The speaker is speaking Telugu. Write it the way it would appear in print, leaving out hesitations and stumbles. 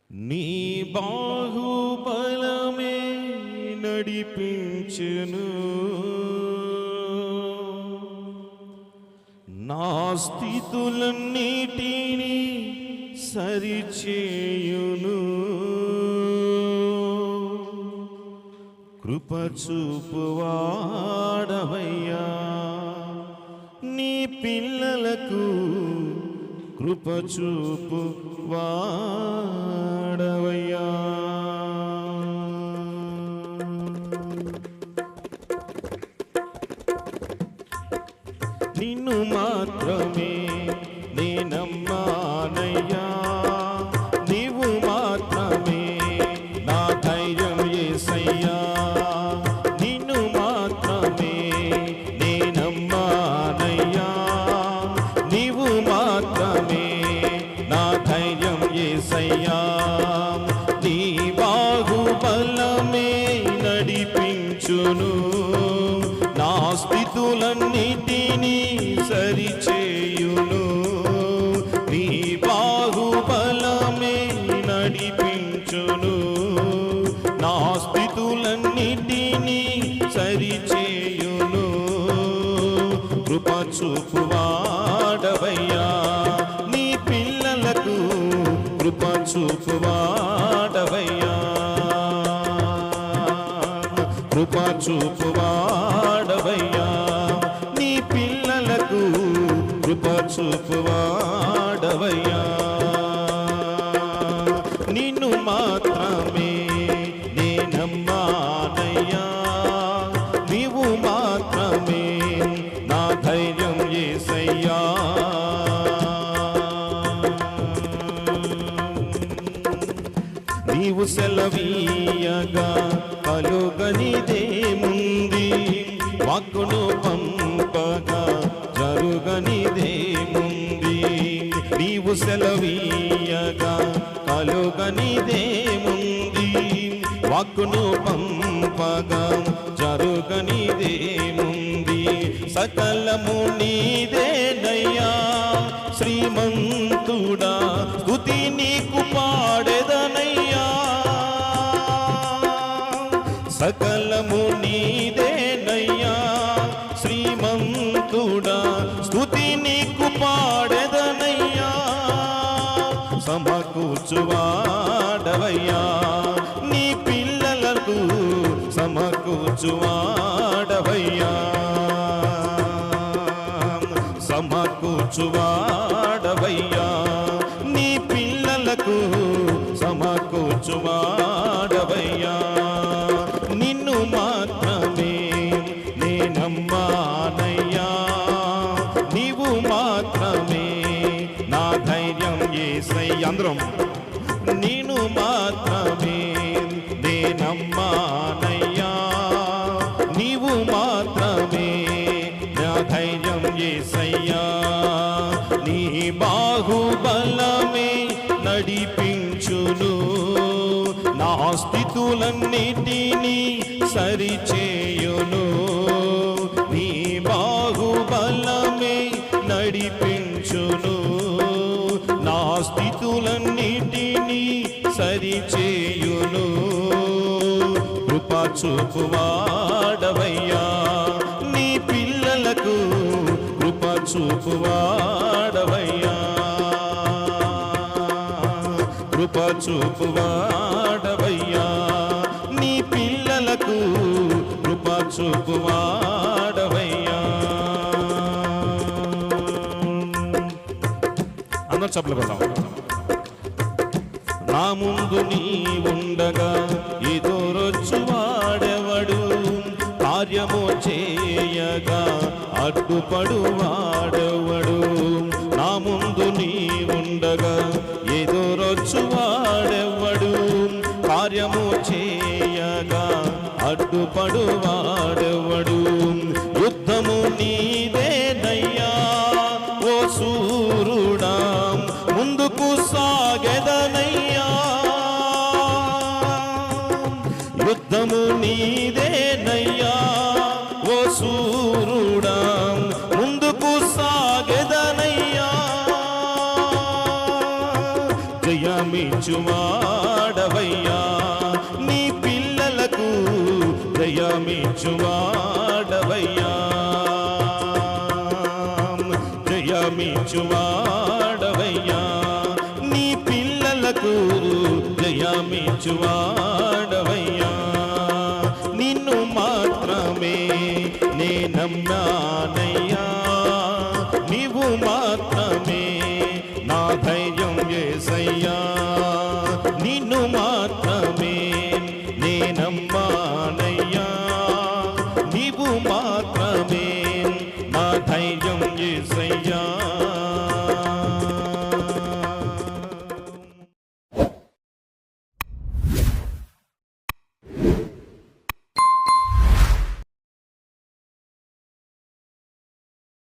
నీ బాహుబలమే నడిపించును, నా స్థితులన్నిటినీ సరిచేయును. కృప చూపువాడవయ్యా నీ పిల్లలకు, కృప చూపు వాడవయ్యా. నిన్ను మాత్రమే నేనమ్మానయ్యా, నీవు మాత్రమే నా ధైర్యం యేసయ్యా. నిన్ను మాత్రమే నేనమ్మానయ్యా, నీవు మాత్రమే నా ధైర్యం యేసయ్యా. నీ బాహుబలమే నడిపించును, నా స్థితులన్నిటినీ సరిచేయును. నీ బాహుబలమే నడిపించును, నా స్థితులన్నిటినీ సరిచేయును. కృప చూపువాడవయ్యా నీ పిల్లలకు, కృప చూపువాడవయ్యా, కృప చూపువాడవయ్యా నీ పిల్లలకు, కృప చూపువాడవయ్యా. నిన్ను మాత్రమే నేనమ్మానయ్యా, నీవు మాత్రమే నా ధైర్యం యేసయ్యా. నీవు సెలవీయగా కలుగనిదేముంది, వాక్కును పంపగా జరుగనిదేముంది. నీవు సెలవీయగా కలుగనిదేముంది, వాక్కును పంపగా జరుగనిదేముంది. సకలము నీదేనయ్యా శ్రీమంతుడా, స్తుతి నీకు పాడెదనయ్యా. సకలము నీదేనయ్యా శ్రీమంతుడా, స్తుతి నీకు పాడెదనయ్యా. సమకూర్చువాడవయ్యా నీ పిల్లలకు, సమకూర్చువాడవయ్యా, సమకూర్చువాడవయ్యా నీ పిల్లలకు, సమకూర్చువాడవయ్యా. నిన్ను మాత్రమే నేనమ్మానయ్యా, నీవు మాత్రమే నా ధైర్యం యేసయ్యా. అందరం నిన్ను మాత్రమే నేనమ్మానయ్యా, నీవు మాత్రమే నా ధైర్యం యేసయ్యా. నీ బాహుబలమే నడిపించును, నా స్థితులన్నిటినీ సరిచేయును. నీ బాహుబలమే నడిపించును, నా స్థితులన్నిటినీ సరిచేయును. కృప చూపువాడవయ్యా నీ పిల్లలకు, కృప చూపువాడవయ్యా, కృప చూపువాడవయ్యా నీ పిల్లలకు, కృప చూపువాడవయ్యా. అందరూ చప్పట్లు కొడదాం. నా ముందు నీ ఉండగా ఎదురొచ్చువాడెవడు, కార్యము చేయగా అడ్డుపడువాడెవడు. నా ముందు నీ ఉండగా ఎదురొచ్చువాడెవడు, కార్యము చేయగా అడ్డుపడువాడెవడు. యుద్ధము నీదేనయ్యా ఓ సూరుడా, ముందుకు సాగెదనయ్యా. యుద్ధము నీదేనయ్యా ఓ సూరుడా, ముందుకు సాగెదనయ్యా. జయమిచ్చు జయమిచ్చువాడవయ్యా నీ పిల్లలకు జయమిచ్చువాడవయ్యా జయమిచ్చువాడవయ్యా నీ పిల్లలకు జయమిచ్చువాడవయ్యా నిన్ను మాత్రమే నే నమ్మానయ్యా నీవు మాత్రమే నా ధైర్యం యేసయ్యా నిన్ను మాత్రమే నే నమ్మానయ్యా నీవు మాత్రమే నా ధైర్యం యేసయ్యా